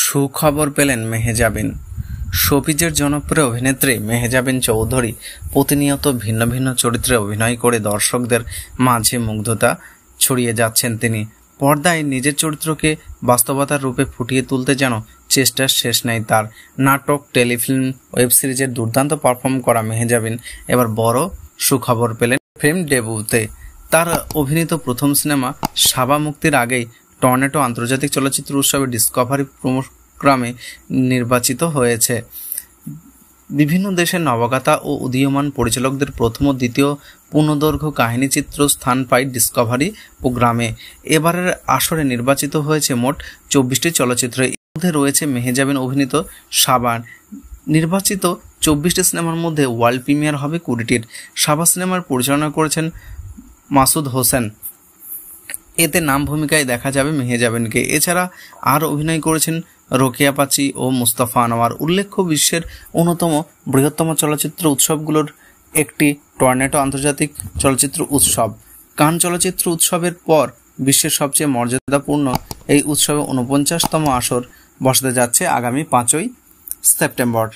সুখবর পেলেন মেহজাবিন। শোবিজের জনপ্রিয় অভিনেত্রী মেহজাবিন চৌধুরী প্রতিনিয়ত ভিন্ন ভিন্ন চরিত্রে অভিনয় করে দর্শকদের মাঝে মুগ্ধতা ছড়িয়ে যাচ্ছেন তিনি। পর্দায় নিজের চরিত্রকে বাস্তবতার রূপে ফুটিয়ে তুলতে যেন চেষ্টার শেষ নেই তার। নাটক, টেলিফিল্ম, ওয়েব সিরিজের দুর্দান্ত পারফর্ম করা মেহজাবিন এবার বড় সুখবর পেলেন ফিল্ম ডেবিউতে। তার অভিনীত প্রথম সিনেমা সাবা মুক্তির আগেই টর্নেডো আন্তর্জাতিক চলচ্চিত্র উৎসবে ডিসকভারি প্রোগ্রামে নির্বাচিত হয়েছে। বিভিন্ন দেশের নবাগতা ও উদীয়মান পরিচালকদের প্রথম ও দ্বিতীয় পূর্ণদৈর্ঘ্য কাহিনীচিত্র স্থান পায় ডিসকভারি প্রোগ্রামে। এবারের আসরে নির্বাচিত হয়েছে মোট 24টি চলচ্চিত্র। এর মধ্যে রয়েছে মেহজাবিন অভিনীত সাবা। নির্বাচিত 24টি সিনেমার মধ্যে ওয়ার্ল্ড প্রিমিয়ার হবে 20টির। সাবা সিনেমার পরিচালনা করেছেন মাসুদ হোসেন। এতে নাম ভূমিকায় দেখা যাবে মেহজাবিনকে। এছাড়া আর অভিনয় করেছেন রোকেয়া পাচি ও মুস্তাফা আনোয়ার। উল্লেখ্য, বিশ্বের অন্যতম বৃহত্তম চলচ্চিত্র উৎসবগুলোর একটি টর্নেডো আন্তর্জাতিক চলচ্চিত্র উৎসব। কান চলচ্চিত্র উৎসবের পর বিশ্বের সবচেয়ে মর্যাদাপূর্ণ এই উৎসবে 49তম আসর বসাতে যাচ্ছে আগামী 5ই সেপ্টেম্বর।